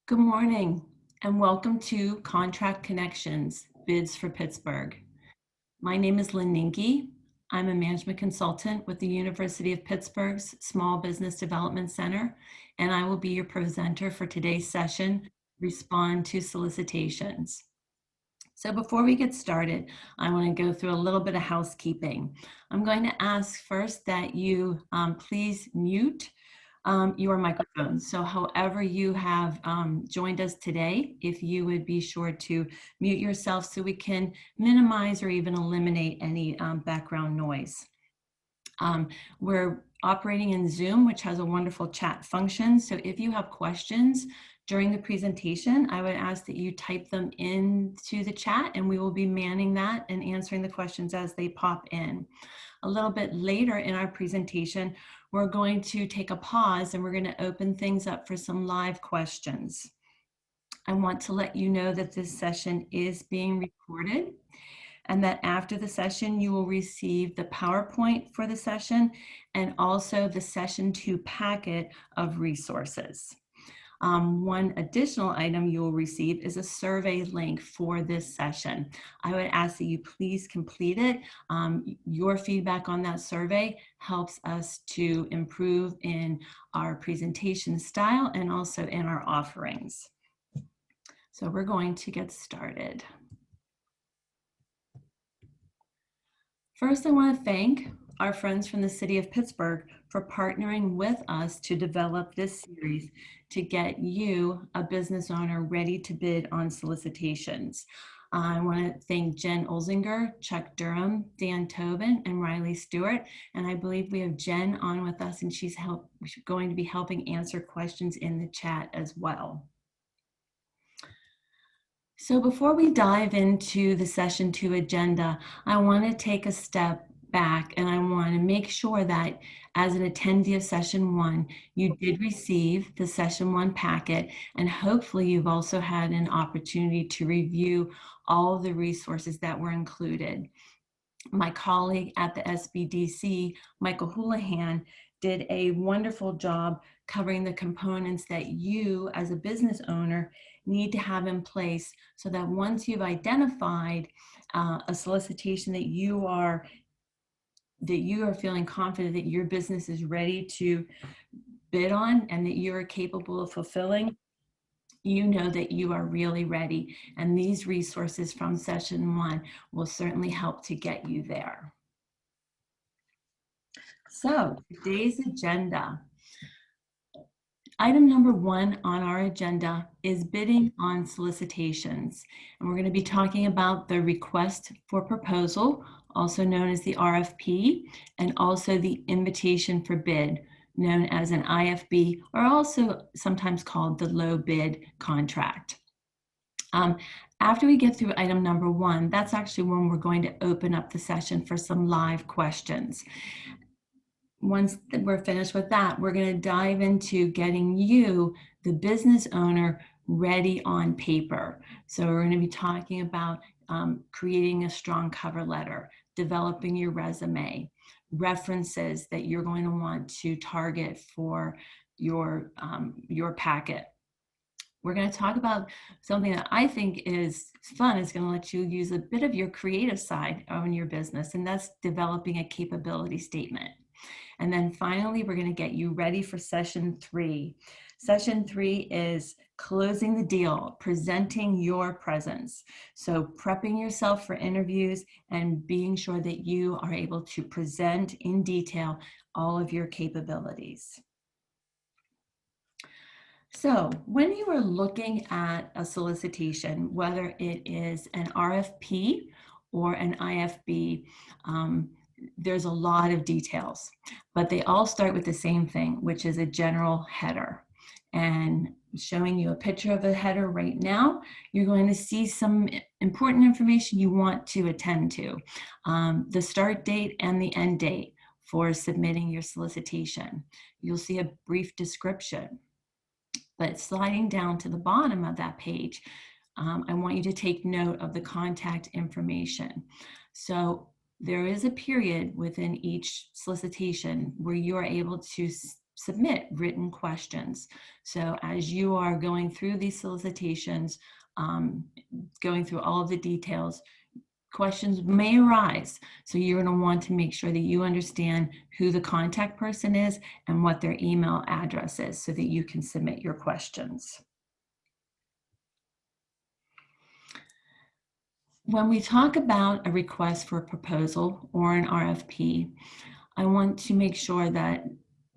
Good morning and welcome to Contract Connections, Bids for Pittsburgh. My name is Lynn Ninke. I'm a management consultant with the University of Pittsburgh's Small Business Development Center, and I will be your presenter for today's session, Respond to Solicitations. So before we get started, I want to go through a little bit of housekeeping. I'm going to ask first that you please mute your microphones. So however you have joined us today, if you would be sure to mute yourself so we can minimize or even eliminate any background noise. We're operating in Zoom, which has a wonderful chat function. So if you have questions during the presentation, I would ask that you type them into the chat and we will be manning that and answering the questions as they pop in. A little bit later in our presentation, we're going to take a pause and we're going to open things up for some live questions. I want to let you know that this session is being recorded and that after the session, you will receive the PowerPoint for the session and also the Session 2 packet of resources. One additional item you will receive is a survey link for this session. I would ask that you please complete it. Your feedback on that survey helps us to improve in our presentation style and also in our offerings. So we're going to get started. First, I want to thank our friends from the City of Pittsburgh for partnering with us to develop this series to get you, a business owner, ready to bid on solicitations. I want to thank Jen Olzinger, Chuck Durham, Dan Tobin, and Riley Stewart. And I believe we have Jen on with us, and she's going to be helping answer questions in the chat as well. So before we dive into the Session 2 agenda, I want to take a step back and I want to make sure that as an attendee of Session 1, you did receive the Session 1 packet, and hopefully you've also had an opportunity to review all of the resources that were included. My colleague at the SBDC, Michael Houlihan, did a wonderful job covering the components that you as a business owner need to have in place so that once you've identified a solicitation that you are feeling confident that your business is ready to bid on and that you're capable of fulfilling, you know that you are really ready. And these resources from Session 1 will certainly help to get you there. So today's agenda. Item number 1 on our agenda is bidding on solicitations. And we're going to be talking about the request for proposal, also known as the RFP, and also the invitation for bid, known as an IFB, or also sometimes called the low bid contract. After we get through item number 1, that's actually when we're going to open up the session for some live questions. Once we're finished with that, we're going to dive into getting you, the business owner, ready on paper. So we're going to be talking about creating a strong cover letter, developing your resume, references that you're going to want to target for your packet. We're going to talk about something that I think is fun. It's going to let you use a bit of your creative side on your business, and that's developing a capability statement. And then finally, we're going to get you ready for Session 3. Session 3 is closing the deal, presenting your presence. So prepping yourself for interviews and being sure that you are able to present in detail all of your capabilities. So when you are looking at a solicitation, whether it is an RFP or an IFB, there's a lot of details, but they all start with the same thing, which is a general header. And showing you a picture of a header right now, you're going to see some important information you want to attend to. The start date and the end date for submitting your solicitation. You'll see a brief description, but sliding down to the bottom of that page, I want you to take note of the contact information. So there is a period within each solicitation where you are able to submit written questions. So as you are going through these solicitations, going through all of the details, questions may arise. So you're going to want to make sure that you understand who the contact person is and what their email address is so that you can submit your questions. When we talk about a request for a proposal or an RFP, I want to make sure that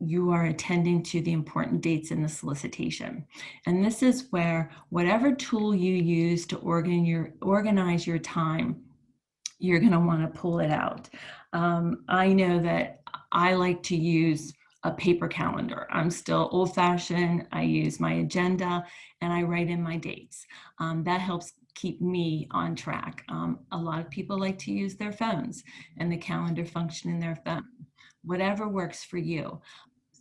you are attending to the important dates in the solicitation. And this is where whatever tool you use to organize your time, you're going to want to pull it out. I know that I like to use a paper calendar. I'm still old-fashioned. I use my agenda and I write in my dates. That helps keep me on track. A lot of people like to use their phones and the calendar function in their phone. Whatever works for you.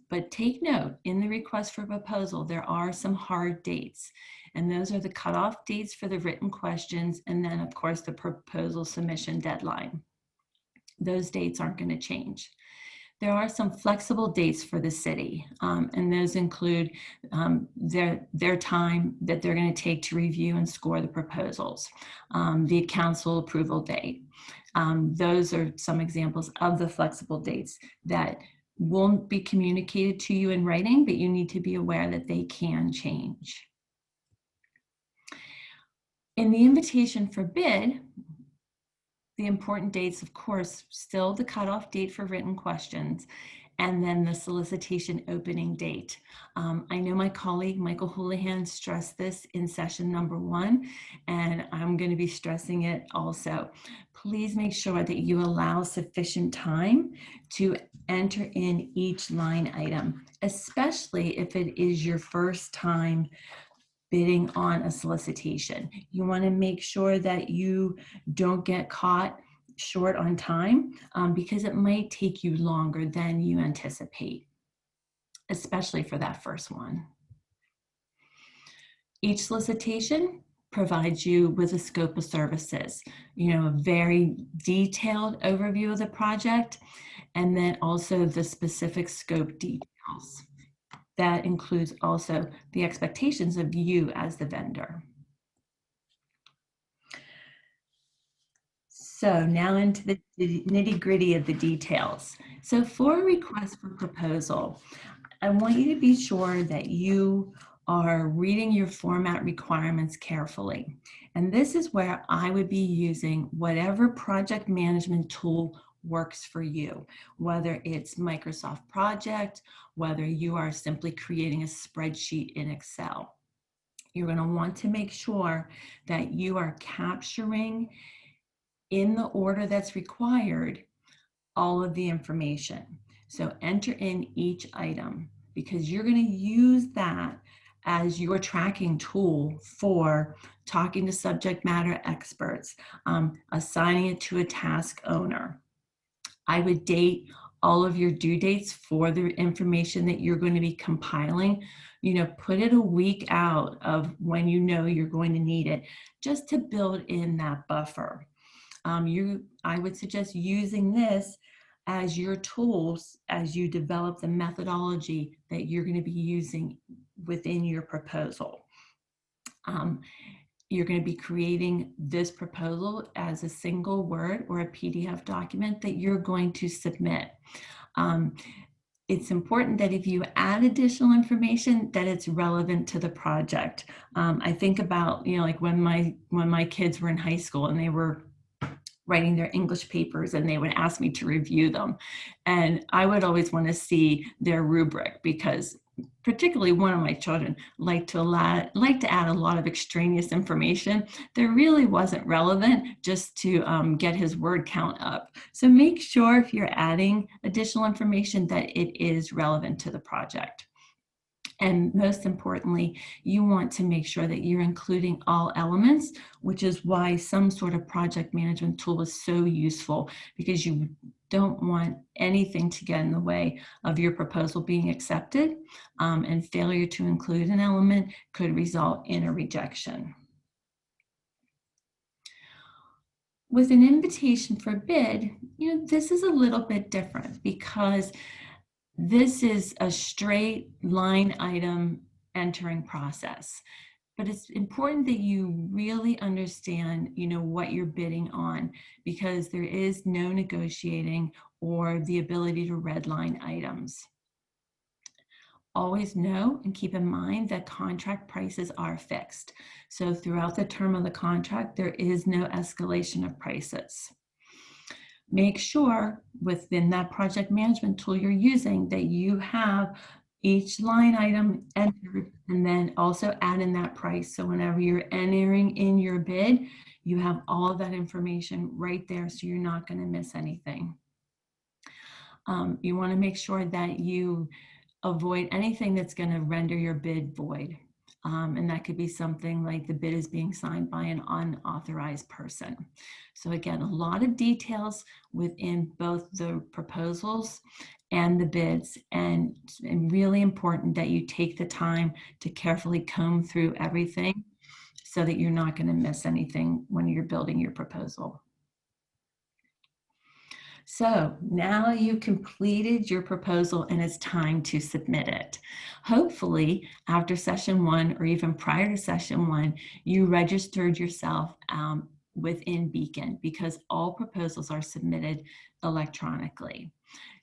But take note, in the request for proposal, there are some hard dates. And those are the cutoff dates for the written questions, and then of course the proposal submission deadline. Those dates aren't going to change. There are some flexible dates for the city, and those include their time that they're going to take to review and score the proposals, the council approval date. Those are some examples of the flexible dates that won't be communicated to you in writing, but you need to be aware that they can change. In the invitation for bid, the important dates, of course, still the cutoff date for written questions, and then the solicitation opening date. I know my colleague, Michael Houlihan, stressed this in session number 1, and I'm going to be stressing it also. Please make sure that you allow sufficient time to enter in each line item, especially if it is your first time bidding on a solicitation. You want to make sure that you don't get caught short on time because it might take you longer than you anticipate, especially for that first one. Each solicitation provides you with a scope of services, a very detailed overview of the project, and then also the specific scope details. That includes also the expectations of you as the vendor. So now into the nitty-gritty of the details. So for a request for proposal, I want you to be sure that you are reading your format requirements carefully. And this is where I would be using whatever project management tool works for you, whether it's Microsoft Project, whether you are simply creating a spreadsheet in Excel. You're going to want to make sure that you are capturing in the order that's required all of the information. So enter in each item because you're going to use that as your tracking tool for talking to subject matter experts, assigning it to a task owner. I would date all of your due dates for the information that you're going to be compiling. Put it a week out of when you're going to need it, just to build in that buffer. I would suggest using this as your tools as you develop the methodology that you're going to be using within your proposal. You're going to be creating this proposal as a single Word or a PDF document that you're going to submit. It's important that if you add additional information, that it's relevant to the project. I think about, like when my kids were in high school and they were writing their English papers and they would ask me to review them. And I would always want to see their rubric because particularly one of my children liked to add a lot of extraneous information that really wasn't relevant just to get his word count up. So make sure if you're adding additional information that it is relevant to the project. And most importantly, you want to make sure that you're including all elements, which is why some sort of project management tool is so useful, because you don't want anything to get in the way of your proposal being accepted, and failure to include an element could result in a rejection. With an invitation for bid, this is a little bit different because This is a straight line item entering process. But it's important that you really understand, what you're bidding on, because there is no negotiating or the ability to redline items. Always know and keep in mind that contract prices are fixed. So throughout the term of the contract, there is no escalation of prices. Make sure within that project management tool you're using that you have each line item entered and then also add in that price. So whenever you're entering in your bid, you have all of that information right there, so you're not going to miss anything. You want to make sure that you avoid anything that's going to render your bid void. And that could be something like the bid is being signed by an unauthorized person. So again, a lot of details within both the proposals and the bids, and really important that you take the time to carefully comb through everything so that you're not going to miss anything when you're building your proposal. So now you completed your proposal and it's time to submit it. Hopefully, after session 1 or even prior to session 1, you registered yourself within Beacon, because all proposals are submitted electronically.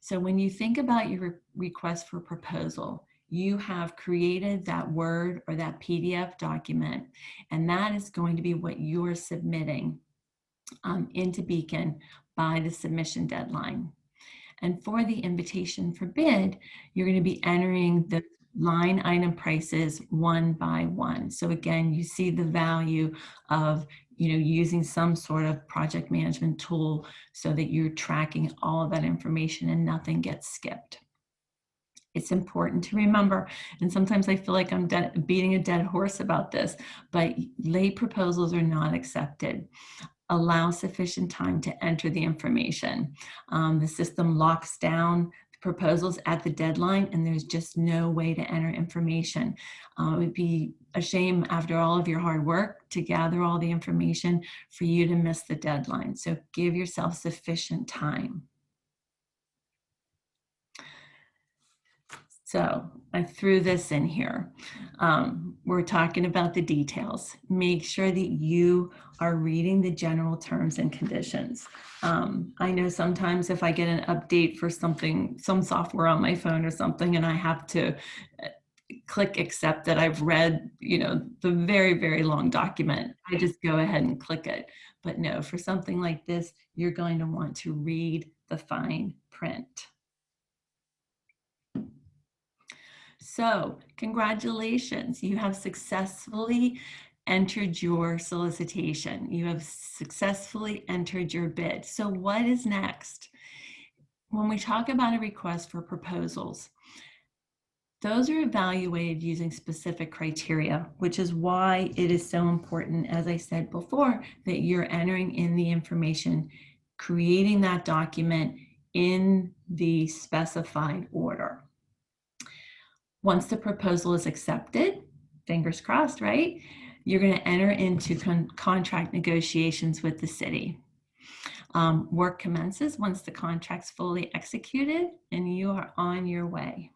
So when you think about your request for proposal, you have created that Word or that PDF document, and that is going to be what you're submitting into Beacon by the submission deadline. And for the invitation for bid, you're going to be entering the line item prices one by one. So again, you see the value of using some sort of project management tool so that you're tracking all of that information and nothing gets skipped. It's important to remember, and sometimes I feel like I'm beating a dead horse about this, but late proposals are not accepted. Allow sufficient time to enter the information. The system locks down proposals at the deadline, and there's just no way to enter information. It would be a shame, after all of your hard work, to gather all the information for you to miss the deadline. So give yourself sufficient time. So I threw this in here. We're talking about the details. Make sure that you are reading the general terms and conditions. I know sometimes if I get an update for something, some software on my phone or something, and I have to click accept that I've read, the very, very long document, I just go ahead and click it. But no, for something like this, you're going to want to read the fine print. So congratulations, you have successfully entered your solicitation. You have successfully entered your bid. So what is next? When we talk about a request for proposals, those are evaluated using specific criteria, which is why it is so important, as I said before, that you're entering in the information, creating that document in the specified order. Once the proposal is accepted, fingers crossed, right? You're going to enter into contract negotiations with the city. Work commences once the contract's fully executed and you are on your way.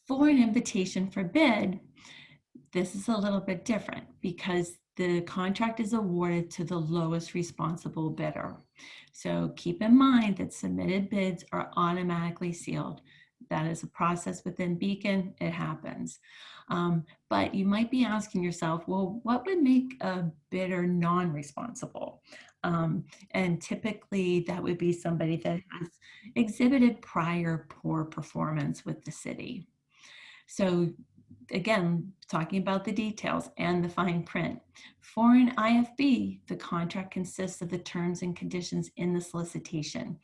For an invitation for bid, this is a little bit different because the contract is awarded to the lowest responsible bidder. So keep in mind that submitted bids are automatically sealed. That is a process within Beacon, it happens. But you might be asking yourself, well, what would make a bidder non-responsible? And typically that would be somebody that has exhibited prior poor performance with the city. So again, talking about the details and the fine print. For an IFB, the contract consists of the terms and conditions in the solicitation,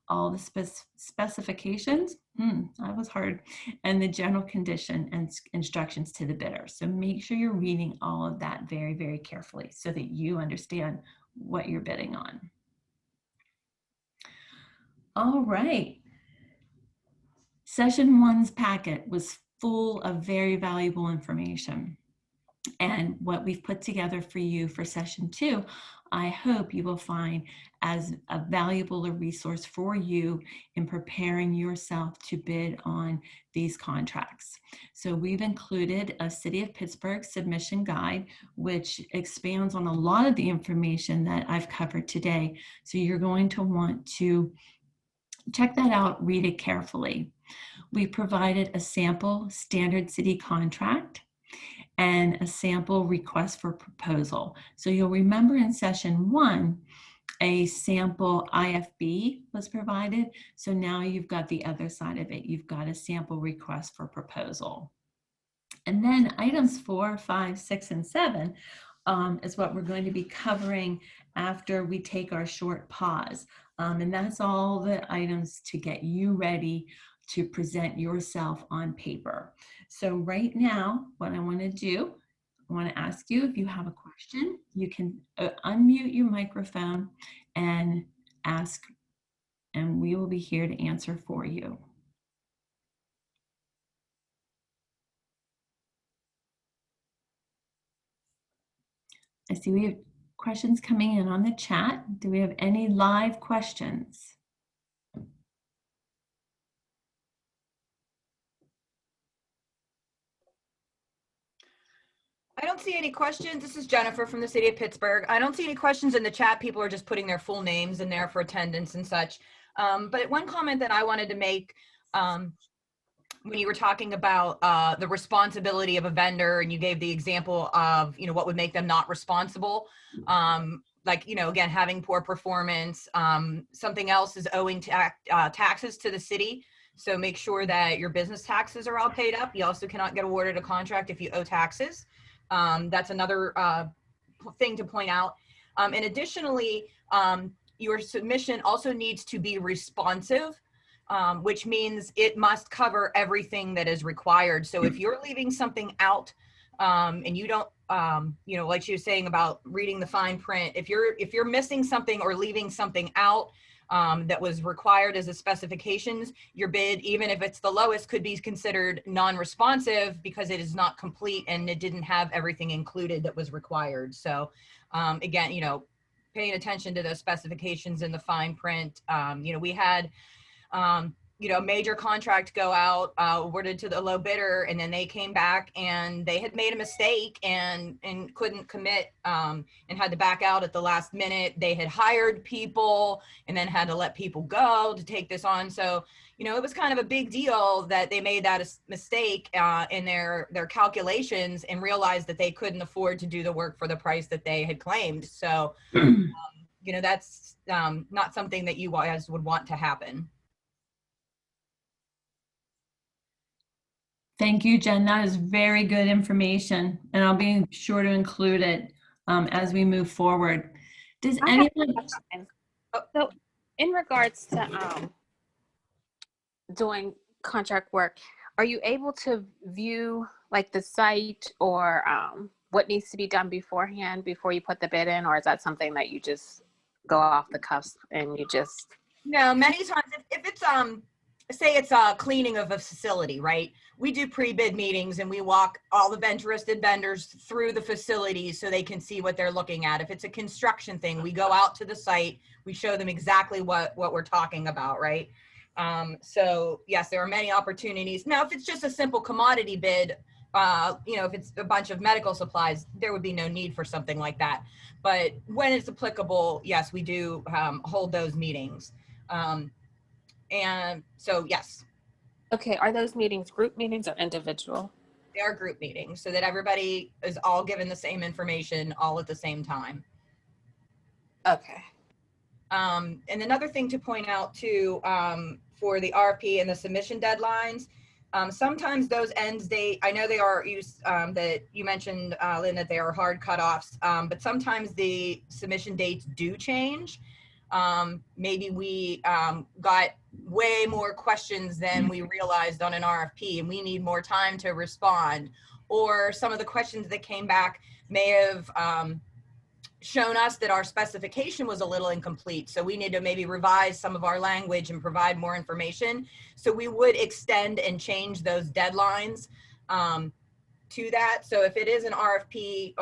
all the specifications, that was hard, and the general condition and instructions to the bidder. So make sure you're reading all of that very, very carefully so that you understand what you're bidding on. All right. Session 1's packet was full of very valuable information. And what we've put together for you for session 2 I hope you will find as a valuable a resource for you in preparing yourself to bid on these contracts. So we've included a City of Pittsburgh submission guide, which expands on a lot of the information that I've covered today. So you're going to want to check that out, read it carefully. We provided a sample standard city contract and a sample request for proposal. So you'll remember in session 1, a sample IFB was provided. So now you've got the other side of it. You've got a sample request for proposal. And then items 4, 5, 6, and 7 is what we're going to be covering after we take our short pause. And that's all the items to get you ready to present yourself on paper. So right now, what I want to do, I want to ask you if you have a question, you can unmute your microphone and ask, and we will be here to answer for you. I see we have questions coming in on the chat. Do we have any live questions? I don't see any questions. This is Jennifer from the City of Pittsburgh. I don't see any questions in the chat. People are just putting their full names in there for attendance and such. But one comment that I wanted to make, when you were talking about the responsibility of a vendor, and you gave the example of, what would make them not responsible, like, again, having poor performance. Something else is owing taxes to the city. So make sure that your business taxes are all paid up. You also cannot get awarded a contract if you owe taxes. That's another thing to point out. And additionally, your submission also needs to be responsive, which means it must cover everything that is required. So if you're leaving something out, and you don't, like she was saying about reading the fine print, if you're missing something or leaving something out that was required as a specifications, your bid, even if it's the lowest, could be considered non-responsive because it is not complete and it didn't have everything included that was required. So again, paying attention to those specifications in the fine print. We had a major contract go out, awarded to the low bidder, and then they came back and they had made a mistake and couldn't commit, and had to back out at the last minute. They had hired people and then had to let people go to take this on. So, it was kind of a big deal that they made that mistake in their calculations and realized that they couldn't afford to do the work for the price that they had claimed. So, that's not something that you guys would want to happen. Thank you, Jen. That is very good information, and I'll be sure to include it as we move forward. Does anyone? So, in regards to doing contract work, are you able to view like the site or what needs to be done beforehand before you put the bid in, or is that something that you just go off the cuff and you just? No, many times if it's say it's a cleaning of a facility, right? We do pre-bid meetings and we walk all the interested vendors through the facilities so they can see what they're looking at. If it's a construction thing, we go out to the site, we show them exactly what we're talking about, right? So yes, there are many opportunities. Now, if it's just a simple commodity bid, if it's a bunch of medical supplies, there would be no need for something like that. But when it's applicable, yes, we do hold those meetings. And so, yes. Okay, are those meetings group meetings or individual? They are group meetings so that everybody is all given the same information all at the same time. Okay. And another thing to point out too, for the RFP and the submission deadlines, sometimes those ends date, I know they are used, that you mentioned, Lynn, that they are hard cutoffs, but sometimes the submission dates do change. Maybe we got way more questions than we realized on an RFP and we need more time to respond, or some of the questions that came back may have shown us that our specification was a little incomplete. So we need to maybe revise some of our language and provide more information. So we would extend and change those deadlines to that. So if it is an RFP,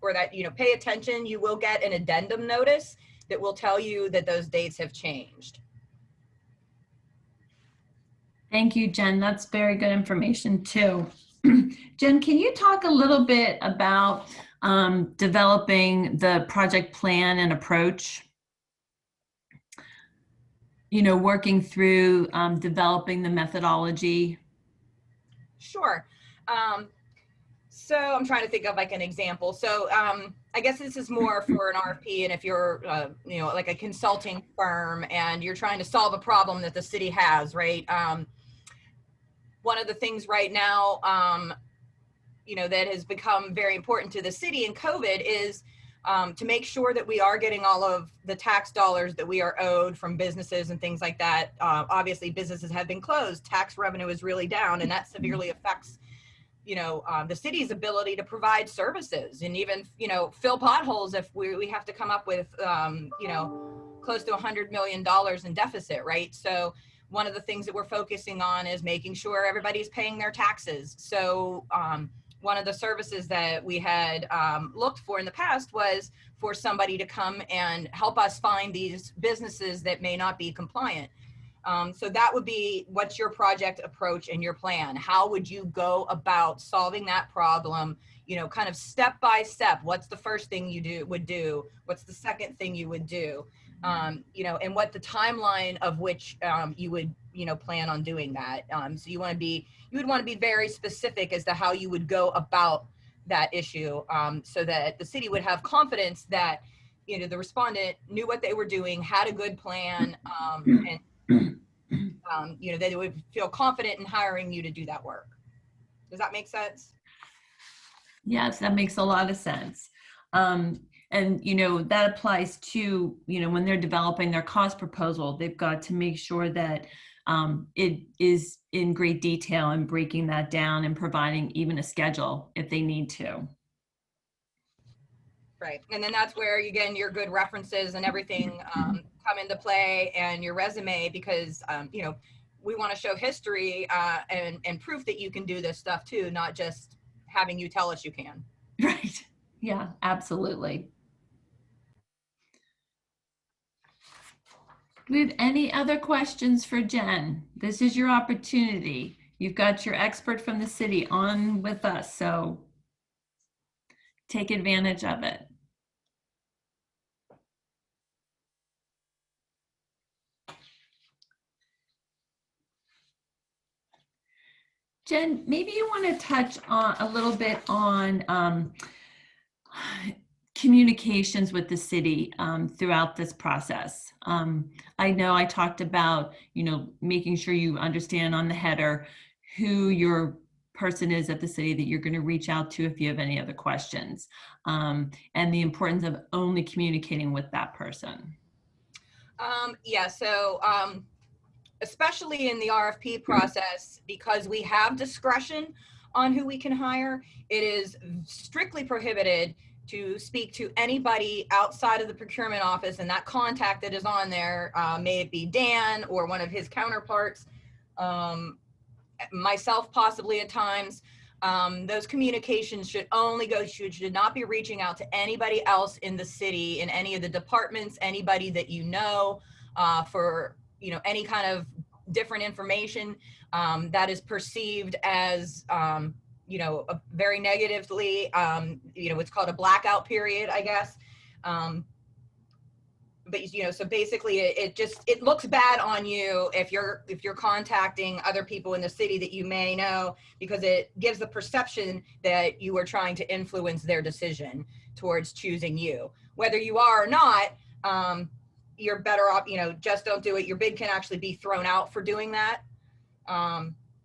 or or that, pay attention, you will get an addendum notice that will tell you that those dates have changed. Thank you, Jen. That's very good information too. Jen, can you talk a little bit about developing the project plan and approach? Working through developing the methodology. Sure. So I'm trying to think of like an example. So I guess this is more for an RFP, and if you're, like a consulting firm and you're trying to solve a problem that the city has, right? One of the things right now, that has become very important to the city in COVID is to make sure that we are getting all of the tax dollars that we are owed from businesses and things like that. Obviously, businesses have been closed. Tax revenue is really down, and that severely affects, the city's ability to provide services and even, fill potholes if we have to come up with, close to $100 million in deficit, right? So one of the things that we're focusing on is making sure everybody's paying their taxes. So one of the services that we had looked for in the past was for somebody to come and help us find these businesses that may not be compliant. So that would be, what's your project approach and your plan? How would you go about solving that problem, kind of step by step? What's the first thing you would do? What's the second thing you would do? And what the timeline of which you would, plan on doing that. So you would want to be very specific as to how you would go about that issue, so that the city would have confidence that, the respondent knew what they were doing, had a good plan, and they would feel confident in hiring you to do that work. Does that make sense? Yes, that makes a lot of sense. And, that applies to, when they're developing their cost proposal, they've got to make sure that it is in great detail and breaking that down and providing even a schedule if they need to. Right. And then that's where, again, your good references and everything come into play, and your resume, because, we want to show history and proof that you can do this stuff too, not just having you tell us you can. Right. Yeah, absolutely. Do we have any other questions for Jen? This is your opportunity. You've got your expert from the city on with us, so take advantage of it. Jen, maybe you want to touch on a little bit on communications with the city throughout this process. I know I talked about, making sure you understand on the header who your person is at the city that you're going to reach out to if you have any other questions, and the importance of only communicating with that person. Especially in the RFP process, because we have discretion on who we can hire, it is strictly prohibited to speak to anybody outside of the procurement office, and that contact that is on there, may it be Dan or one of his counterparts, myself possibly at times. Those communications should only should not be reaching out to anybody else in the city, in any of the departments, anybody that for any kind of different information that is perceived as very negatively. It's called a blackout period, I guess. But so basically it looks bad on you if you're contacting other people in the city that you may know, because it gives the perception that you are trying to influence their decision towards choosing you. Whether you are or not, you're better off, just don't do it. Your bid can actually be thrown out for doing that.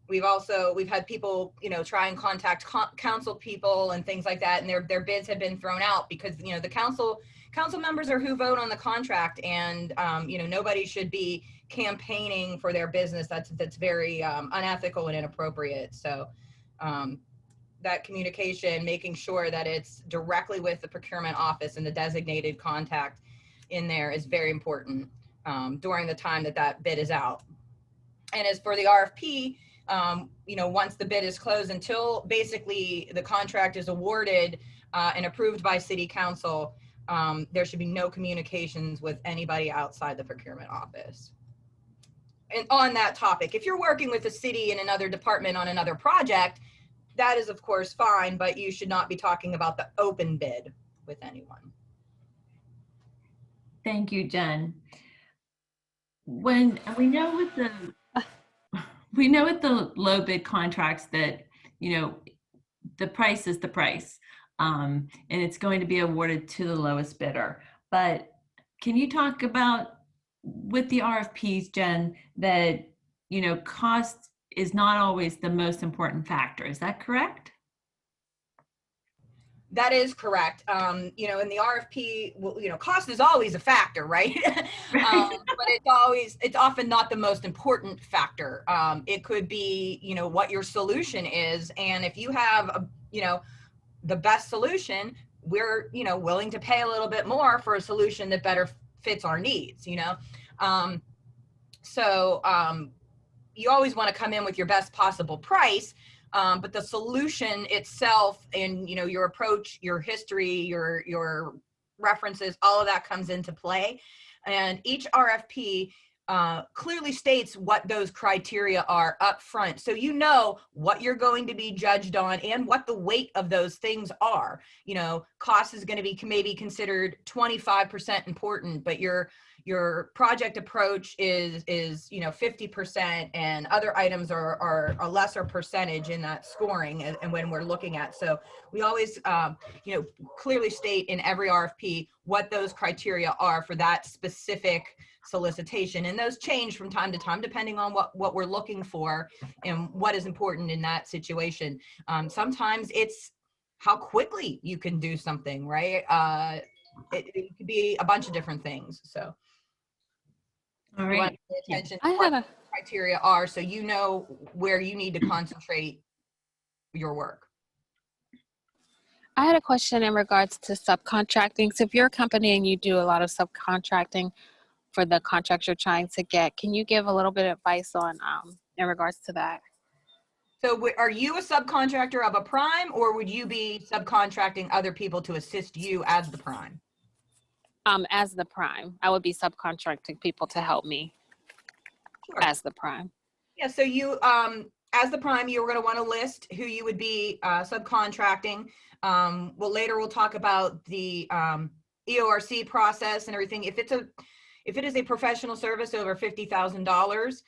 We've had people, try and contact council people and things like that, and their bids have been thrown out because, the council members are who vote on the contract, and, nobody should be campaigning for their business. That's very unethical and inappropriate. So that communication, making sure that it's directly with the procurement office and the designated contact in there is very important during the time that bid is out. And as for the RFP, you know, once the bid is closed, until basically the contract is awarded and approved by City Council, there should be no communications with anybody outside the procurement office. And on that topic, if you're working with the city in another department on another project, that is of course fine, but you should not be talking about the open bid with anyone. Thank you, Jen. When we know with the low bid contracts that, you know, the price is the price, and it's going to be awarded to the lowest bidder. But can you talk about with the RFPs, Jen, that, you know, cost is not always the most important factor. Is that correct? That is correct. You know, in the RFP, well, you know, cost is always a factor, right? But it's often not the most important factor. It could be, you know, what your solution is. And if you have, you know, the best solution, we're, you know, willing to pay a little bit more for a solution that better fits our needs, you know? You always want to come in with your best possible price, but the solution itself and, you know, your approach, your history, your references, all of that comes into play. And each RFP clearly states what those criteria are up front. So you know what you're going to be judged on and what the weight of those things are. You know, cost is going to be maybe considered 25% important, but your project approach is, you know, 50%, and other items are a lesser percentage in that scoring. And when we're looking at, so we always, you know, clearly state in every RFP what those criteria are for that specific solicitation. And those change from time to time, depending on what we're looking for and what is important in that situation. Sometimes it's how quickly you can do something, right? It could be a bunch of different things. So. All You want right. to pay attention I to what had the criteria are, so you know where you need to concentrate your work. I had a question in regards to subcontracting. So if you're a company and you do a lot of subcontracting for the contracts you're trying to get, can you give a little bit of advice on in regards to that? So are you a subcontractor of a prime, or would you be subcontracting other people to assist you as the prime? As the prime, I would be subcontracting people to help me. Sure. As the prime. Yeah, so you, as the prime, you're going to want to list who you would be subcontracting. Well, later we'll talk about the EORC process and everything. If it is a professional service over $50,000,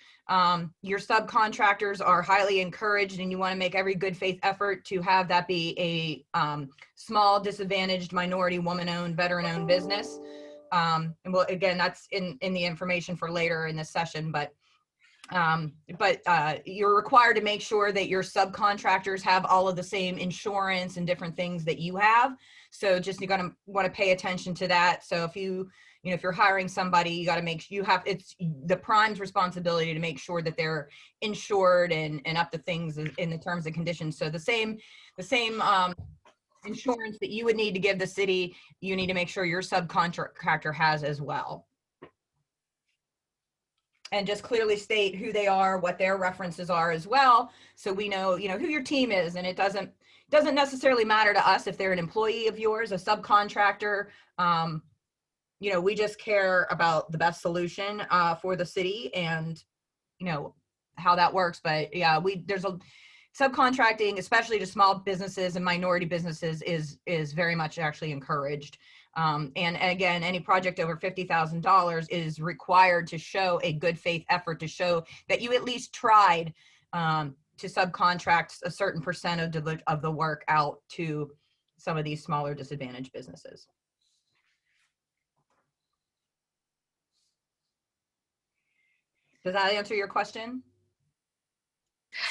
your subcontractors are highly encouraged, and you want to make every good faith effort to have that be a small, disadvantaged, minority, woman-owned, veteran-owned business. And well, again, that's in the information for later in this session, but you're required to make sure that your subcontractors have all of the same insurance and different things that you have. So just, you're going to want to pay attention to that. So if if you're hiring somebody, you got to make sure it's the prime's responsibility to make sure that they're insured and up to things in the terms and conditions. So the same insurance that you would need to give the city, you need to make sure your subcontractor has as well. And just clearly state who they are, what their references are as well, so we know, who your team is. And it doesn't necessarily matter to us if they're an employee of yours, a subcontractor. We just care about the best solution for the city and, how that works. But yeah, there's a subcontracting, especially to small businesses and minority businesses, is very much actually encouraged. And again, any project over $50,000 is required to show a good faith effort, to show that you at least tried to subcontract a certain percent of the work out to some of these smaller disadvantaged businesses. Does that answer your question?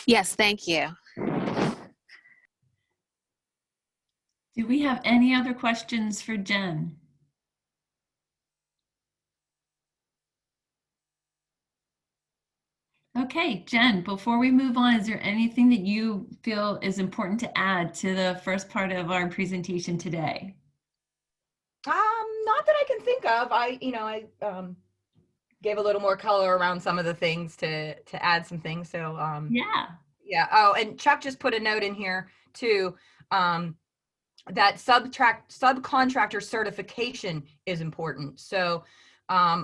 Yes, thank you. Do we have any other questions for Jen? Okay, Jen, before we move on, is there anything that you feel is important to add to the first part of our presentation today? Not that I can think of. gave a little more color around some of the things to add some things. So Yeah. yeah. Oh, and Chuck just put a note in here too. That subcontractor certification is important. So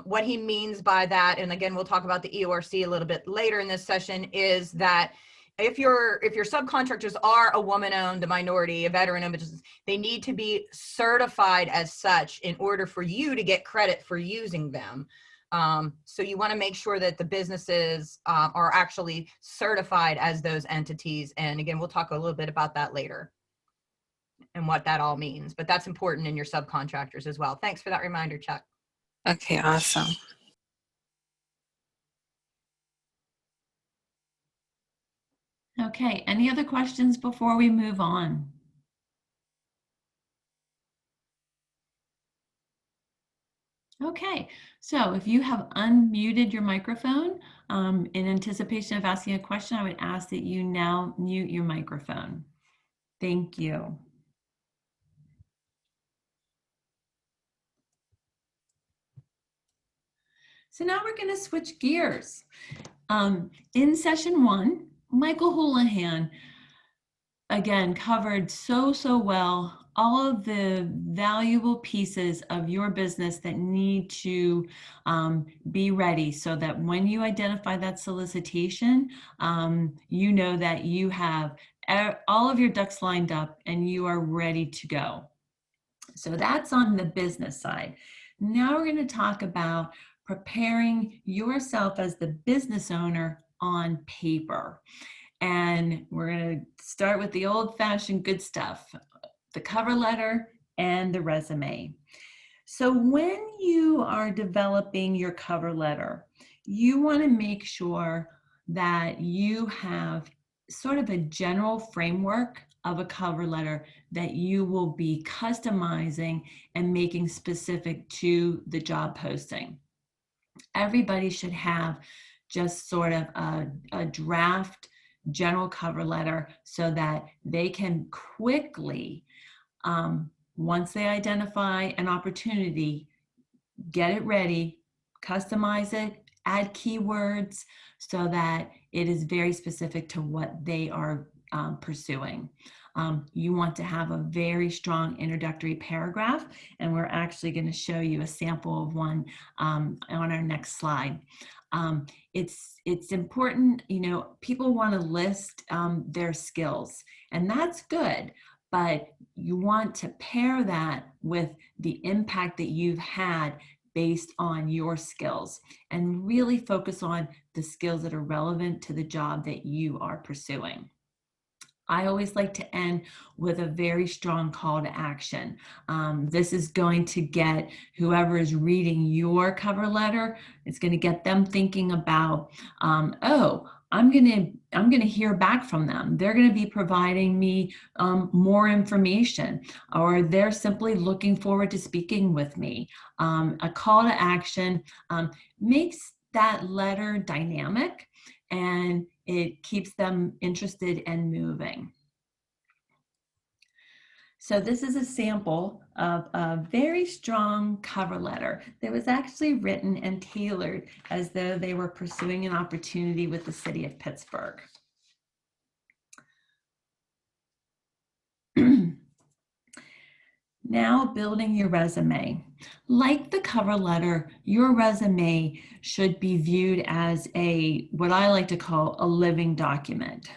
what he means by that, and again, we'll talk about the EORC a little bit later in this session, is that if your subcontractors are a woman-owned, a minority, a veteran-owned business, they need to be certified as such in order for you to get credit for using them. So you want to make sure that the businesses are actually certified as those entities. And again, we'll talk a little bit about that later and what that all means, but that's important in your subcontractors as well. Thanks for that reminder, Chuck. Okay, awesome. Okay, any other questions before we move on? Okay, so if you have unmuted your microphone in anticipation of asking a question, I would ask that you now mute your microphone. Thank you. So now we're going to switch gears. In session 1, Michael Houlihan again covered so well all of the valuable pieces of your business that need to be ready so that when you identify that solicitation, you know that you have all of your ducks lined up and you are ready to go. So that's on the business side. Now we're going to talk about preparing yourself as the business owner on paper. And we're going to start with the old-fashioned good stuff, the cover letter and the resume. So when you are developing your cover letter, you want to make sure that you have sort of a general framework of a cover letter that you will be customizing and making specific to the job posting. Everybody should have just sort of a draft general cover letter so that they can quickly, once they identify an opportunity, get it ready, customize it, add keywords so that it is very specific to what they are pursuing. You want to have a very strong introductory paragraph, and we're actually going to show you a sample of one on our next slide. It's important, you know, people want to list their skills, and that's good, but you want to pair that with the impact that you've had based on your skills and really focus on the skills that are relevant to the job that you are pursuing. I always like to end with a very strong call to action. This is going to get whoever is reading your cover letter, it's going to get them thinking about, oh, I'm gonna hear back from them. They're going to be providing me more information, or they're simply looking forward to speaking with me. A call to action makes that letter dynamic, and it keeps them interested and moving. So this is a sample of a very strong cover letter that was actually written and tailored as though they were pursuing an opportunity with the City of Pittsburgh. Now, building your resume. Like the cover letter, your resume should be viewed as what I like to call a living document.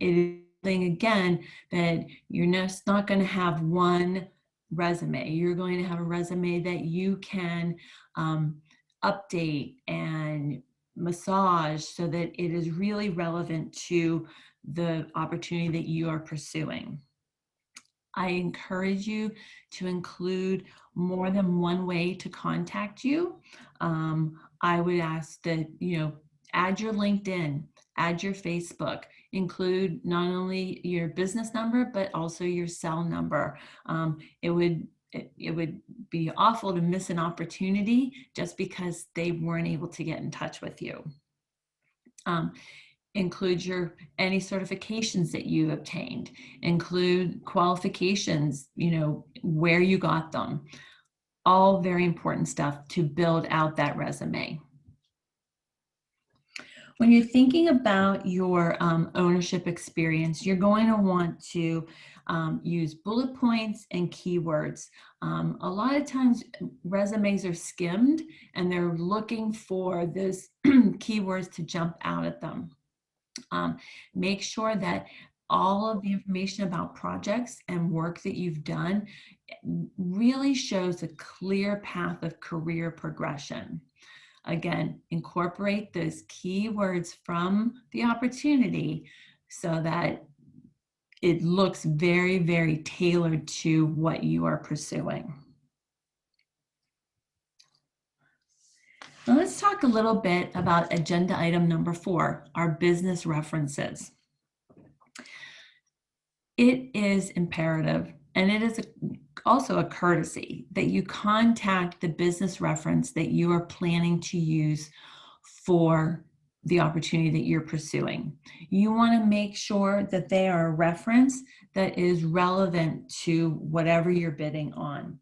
It is something, again, that you're just not going to have one resume. You're going to have a resume that you can update and massage so that it is really relevant to the opportunity that you are pursuing. I encourage you to include more than one way to contact you. I would ask that, you know, add your LinkedIn, add your Facebook, include not only your business number, but also your cell number. It would be awful to miss an opportunity just because they weren't able to get in touch with you. Include any certifications that you obtained, include qualifications, you know, where you got them. All very important stuff to build out that resume. When you're thinking about your ownership experience, you're going to want to use bullet points and keywords. A lot of times resumes are skimmed and they're looking for those keywords to jump out at them. Make sure that all of the information about projects and work that you've done really shows a clear path of career progression. Again, incorporate those keywords from the opportunity so that it looks very, very tailored to what you are pursuing. Now let's talk a little bit about agenda item number 4, our business references. It is imperative, and it is also a courtesy, that you contact the business reference that you are planning to use for the opportunity that you're pursuing. You want to make sure that they are a reference that is relevant to whatever you're bidding on.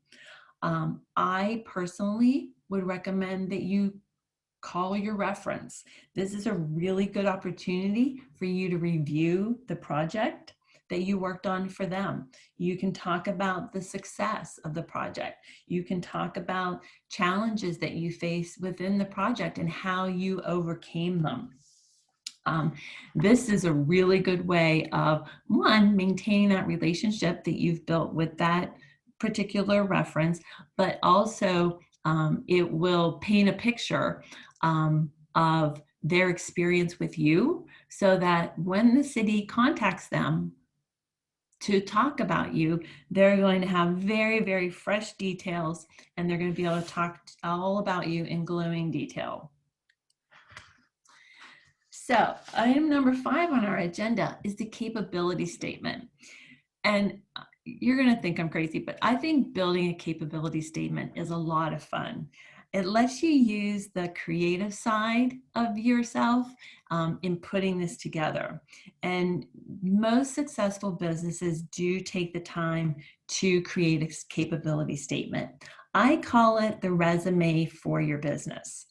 I personally would recommend that you call your reference. This is a really good opportunity for you to review the project that you worked on for them. You can talk about the success of the project. You can talk about challenges that you face within the project and how you overcame them. This is a really good way of, one, maintaining that relationship that you've built with that particular reference, but also it will paint a picture of their experience with you so that when the city contacts them to talk about you, they're going to have very, very fresh details, and they're going to be able to talk all about you in glowing detail. So item number 5 on our agenda is the capability statement. And you're going to think I'm crazy, but I think building a capability statement is a lot of fun. It lets you use the creative side of yourself in putting this together. And most successful businesses do take the time to create a capability statement. I call it the resume for your business.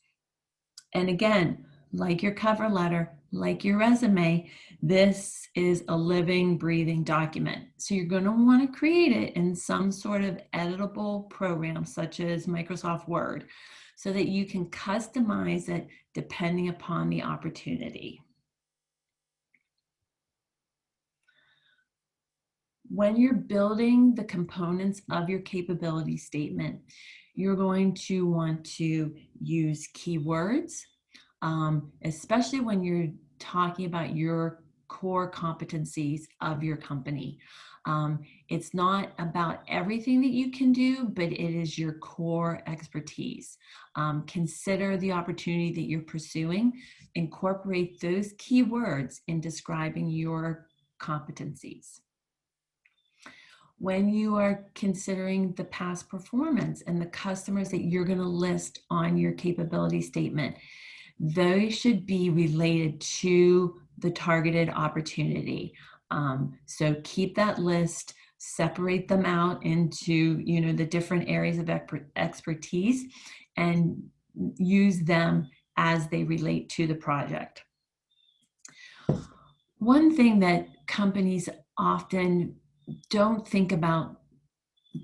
And again, like your cover letter, like your resume, this is a living, breathing document. So you're going to want to create it in some sort of editable program, such as Microsoft Word, so that you can customize it depending upon the opportunity. When you're building the components of your capability statement, you're going to want to use keywords, especially when you're talking about your core competencies of your company. It's not about everything that you can do, but it is your core expertise. Consider the opportunity that you're pursuing. Incorporate those keywords in describing your competencies. When you are considering the past performance and the customers that you're going to list on your capability statement, those should be related to the targeted opportunity. So keep that list, separate them out into, the different areas of expertise and use them as they relate to the project. One thing that companies often don't think about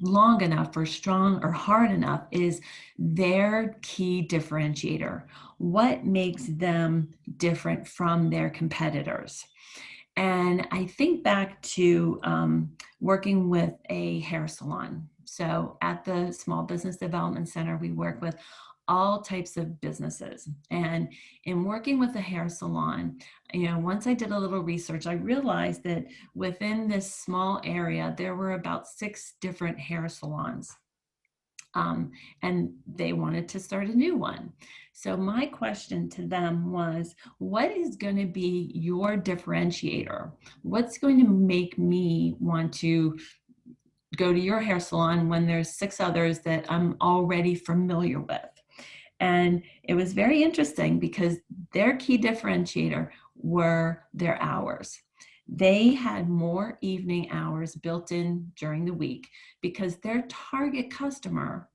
long enough or strong or hard enough is their key differentiator. What makes them different from their competitors? And I think back to working with a hair salon. So at the Small Business Development Center, we work with all types of businesses. And in working with a hair salon, once I did a little research, I realized that within this small area, there were about 6 different hair salons. And they wanted to start a new one. So my question to them was, what is going to be your differentiator? What's going to make me want to go to your hair salon when there's 6 others that I'm already familiar with? And it was very interesting because their key differentiator were their hours. They had more evening hours built in during the week because their target customer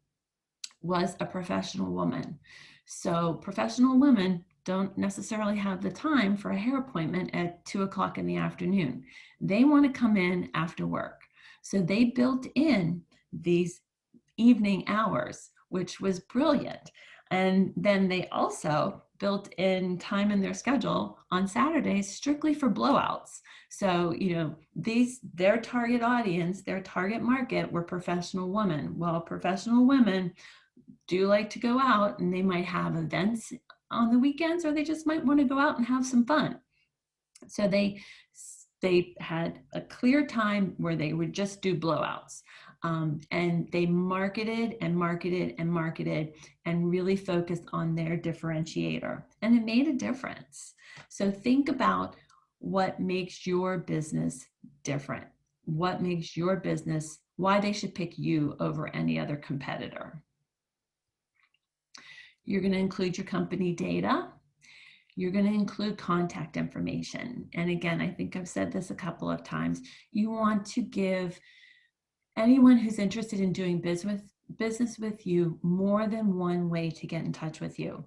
was a professional woman. So professional women don't necessarily have the time for a hair appointment at 2 o'clock in the afternoon. They want to come in after work. So they built in these evening hours, which was brilliant. And then they also built in time in their schedule on Saturdays strictly for blowouts. So, their target audience, their target market were professional women. Well, professional women do like to go out, and they might have events on the weekends, or they just might want to go out and have some fun. So they had a clear time where they would just do blowouts. And they marketed and marketed and marketed and really focused on their differentiator. And it made a difference. So think about what makes your business different. What makes your business, why they should pick you over any other competitor. You're going to include your company data. You're going to include contact information. And again, I think I've said this a couple of times. You want to give anyone who's interested in doing business with you more than one way to get in touch with you.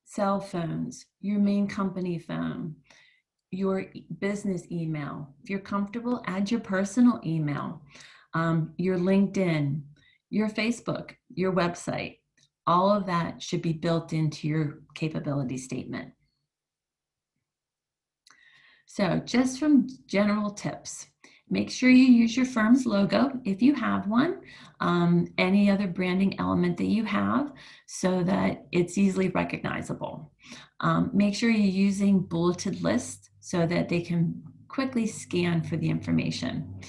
Cell phones, your main company phone, your business email. If you're comfortable, add your personal email, your LinkedIn, your Facebook, your website. All of that should be built into your capability statement. So just from general tips, make sure you use your firm's logo if you have one, any other branding element that you have so that it's easily recognizable. Make sure you're using bulleted lists so that they can quickly scan for the information.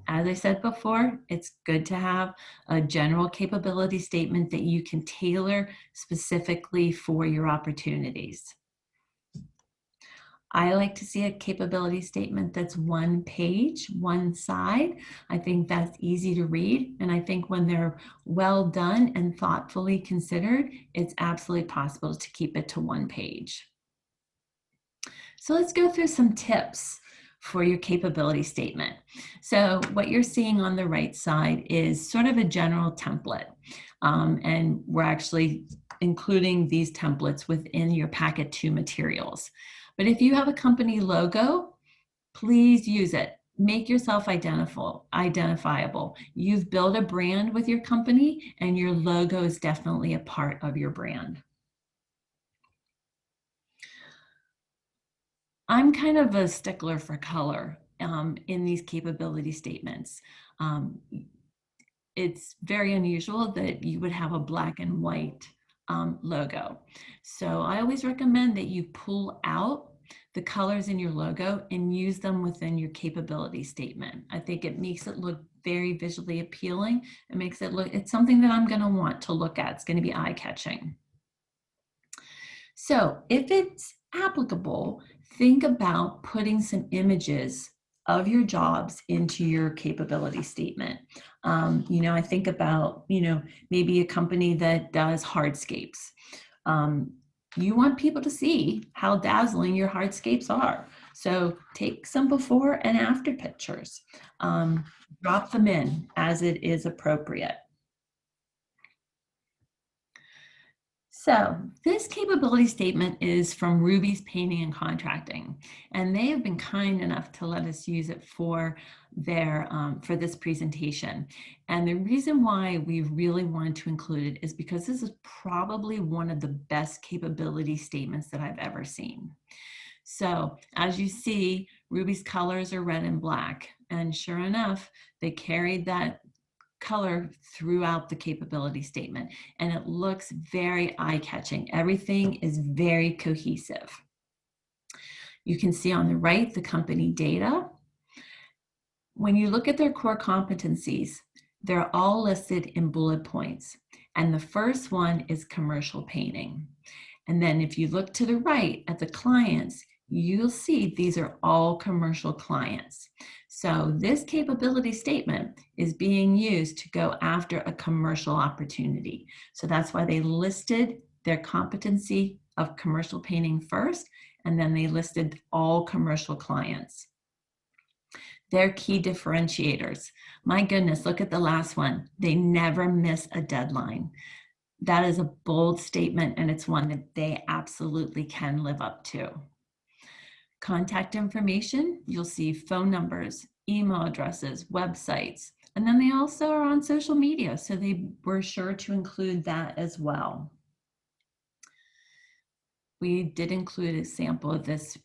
As I said before, it's good to have a general capability statement that you can tailor specifically for your opportunities. I like to see a capability statement that's one page, one side. I think that's easy to read. And I think when they're well done and thoughtfully considered, it's absolutely possible to keep it to one page. So let's go through some tips for your capability statement. So what you're seeing on the right side is sort of a general template. And we're actually including these templates within your Packet 2 materials. But if you have a company logo, please use it. Make yourself identifiable. You've built a brand with your company, and your logo is definitely a part of your brand. I'm kind of a stickler for color in these capability statements. It's very unusual that you would have a black and white logo. So I always recommend that you pull out the colors in your logo and use them within your capability statement. I think it makes it look very visually appealing. It makes it look, it's something that I'm going to want to look at. It's going to be eye-catching. So if it's applicable, think about putting some images of your jobs into your capability statement. I think about, maybe a company that does hardscapes. You want people to see how dazzling your hardscapes are. So take some before and after pictures. Drop them in as it is appropriate. So this capability statement is from Ruby's Painting and Contracting, and they have been kind enough to let us use it for their for this presentation. And the reason why we really wanted to include it is because this is probably one of the best capability statements that I've ever seen. So as you see, Ruby's colors are red and black, and sure enough, they carried that color throughout the capability statement, and it looks very eye-catching. Everything is very cohesive. You can see on the right the company data. When you look at their core competencies, they're all listed in bullet points, and the first one is commercial painting. And then if you look to the right at the clients, you'll see these are all commercial clients. So this capability statement is being used to go after a commercial opportunity. So that's why they listed their competency of commercial painting first, and then they listed all commercial clients. Their key differentiators. My goodness, look at the last one. They never miss a deadline. That is a bold statement, and it's one that they absolutely can live up to. Contact information, you'll see phone numbers, email addresses, websites, and then they also are on social media, so they were sure to include that as well. We did include a sample of this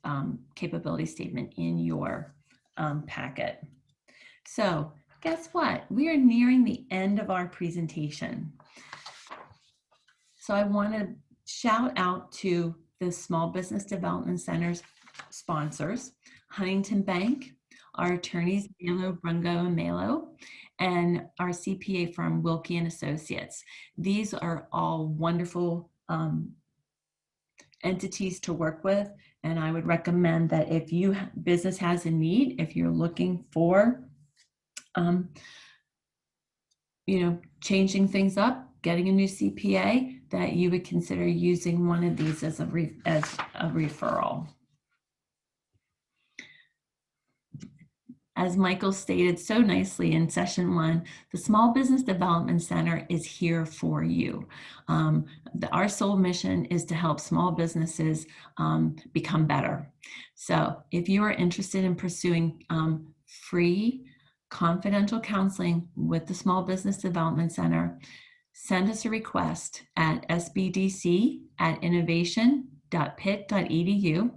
capability statement in your packet. So guess what? We are nearing the end of our presentation. So I want to shout out to the Small Business Development Center's sponsors, Huntington Bank, our attorneys, Malo, Brungo, and Malo, and our CPA firm, Wilkie and Associates. These are all wonderful entities to work with, and I would recommend that if you business has a need, if you're looking for changing things up, getting a new CPA, that you would consider using one of these as a referral. As Michael stated so nicely in session 1, the Small Business Development Center is here for you. Our sole mission is to help small businesses become better. So if you are interested in pursuing free, confidential counseling with the Small Business Development Center, send us a request at sbdc@innovation.pitt.edu.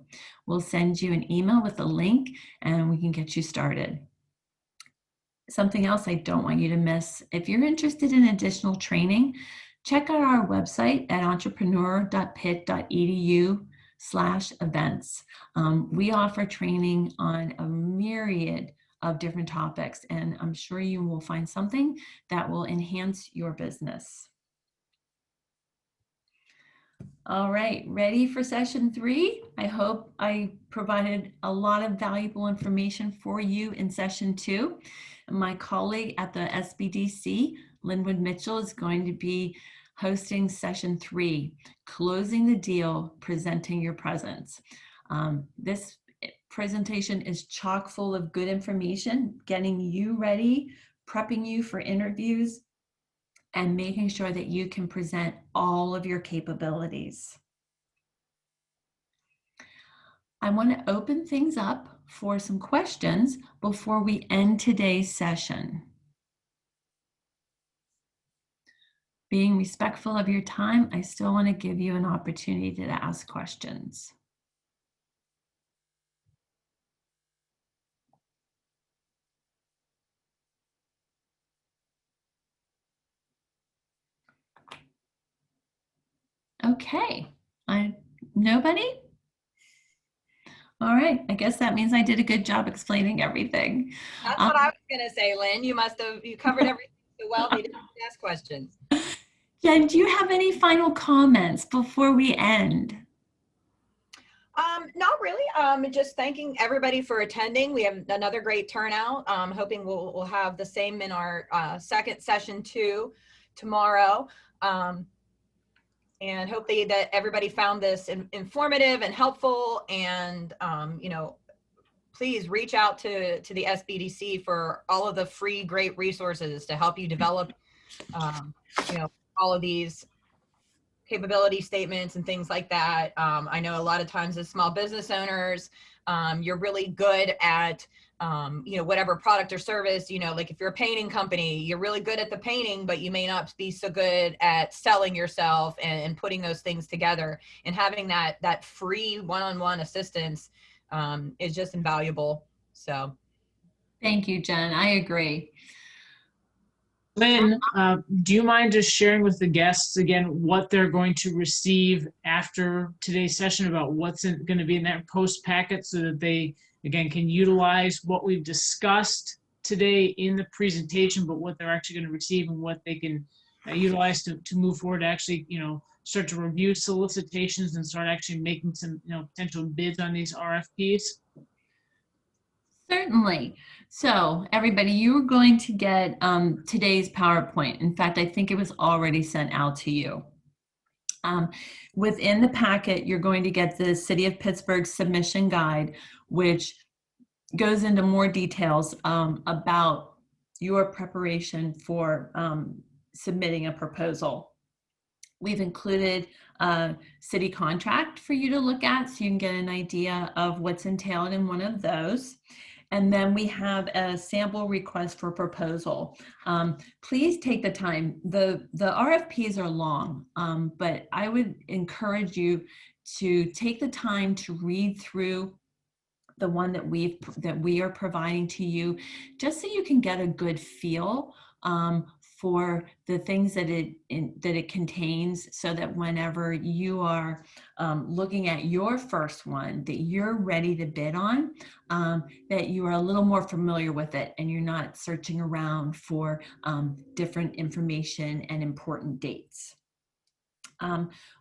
We'll send you an email with a link and we can get you started. Something else I don't want you to miss, if you're interested in additional training, check out our website at entrepreneur.pitt.edu/events. We offer training on a myriad of different topics, and I'm sure you will find something that will enhance your business. All right, ready for session 3? I hope I provided a lot of valuable information for you in session 2. My colleague at the SBDC, Linwood Mitchell, is going to be hosting session 3, Closing the Deal, Presenting Your Presence. This presentation is chock full of good information, getting you ready, prepping you for interviews, and making sure that you can present all of your capabilities. I want to open things up for some questions before we end today's session. Being respectful of your time, I still want to give you an opportunity to ask questions. Okay, nobody? All right, I guess that means I did a good job explaining everything. That's what I was gonna say, Lynn. You covered everything so well, they didn't ask questions. Jen, do you have any final comments before we end? Not really. Just thanking everybody for attending. We have another great turnout. Hoping we'll have the same in our second session 2 tomorrow. And hopefully that everybody found this informative and helpful. And please reach out to the SBDC for all of the free great resources to help you develop all of these capability statements and things like that. I know a lot of times as small business owners, you're really good at whatever product or service, like if you're a painting company, you're really good at the painting, but you may not be so good at selling yourself and putting those things together. And having that free one-on-one assistance is just invaluable. So thank you, Jen. I agree. Lynn, do you mind just sharing with the guests again what they're going to receive after today's session about what's going to be in that post packet so that they, again, can utilize what we've discussed today in the presentation, but what they're actually going to receive and what they can utilize to move forward to actually, start to review solicitations and start actually making some, potential bids on these RFPs? Certainly. So everybody, you are going to get today's PowerPoint. In fact, I think it was already sent out to you. Within the packet, you're going to get the City of Pittsburgh submission guide, which goes into more details about your preparation for submitting a proposal. We've included a city contract for you to look at so you can get an idea of what's entailed in one of those. And then we have a sample request for proposal. Please take the time. The RFPs are long, but I would encourage you to take the time to read through the one that we are providing to you, just so you can get a good feel for the things that it contains, so that whenever you are looking at your first one that you're ready to bid on, that you are a little more familiar with it and you're not searching around for different information and important dates.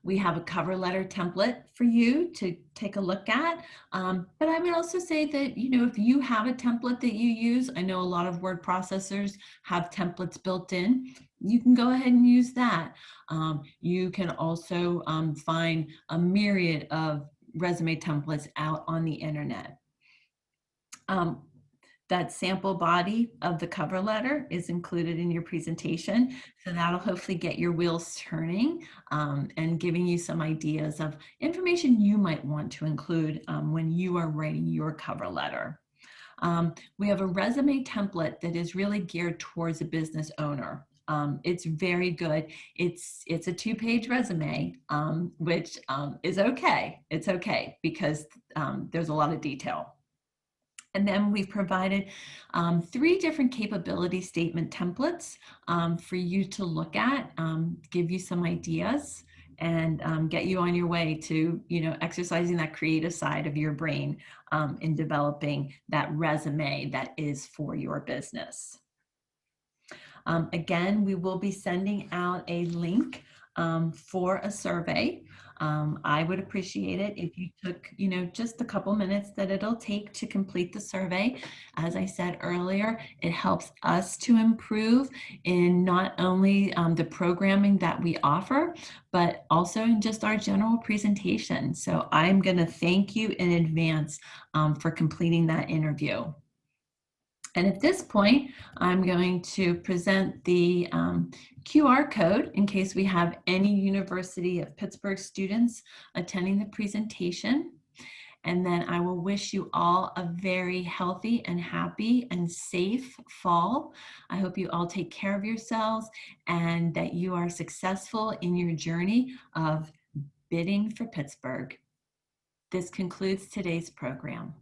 We have a cover letter template for you to take a look at. But I would also say that, if you have a template that you use, I know a lot of word processors have templates built in. You can go ahead and use that. You can also find a myriad of resume templates out on the internet. That sample body of the cover letter is included in your presentation. So that'll hopefully get your wheels turning and giving you some ideas of information you might want to include when you are writing your cover letter. We have a resume template that is really geared towards a business owner. It's very good. It's a 2-page resume, which is okay. It's okay because there's a lot of detail. And then we've provided 3 different capability statement templates for you to look at, give you some ideas, and get you on your way to, exercising that creative side of your brain in developing that resume that is for your business. Again, we will be sending out a link for a survey. I would appreciate it if you took, just a couple minutes that it'll take to complete the survey. As I said earlier, it helps us to improve in not only the programming that we offer, but also in just our general presentation. So I'm going to thank you in advance for completing that interview. And at this point, I'm going to present the QR code in case we have any University of Pittsburgh students attending the presentation. And then I will wish you all a very healthy and happy and safe fall. I hope you all take care of yourselves and that you are successful in your journey of bidding for Pittsburgh. This concludes today's program.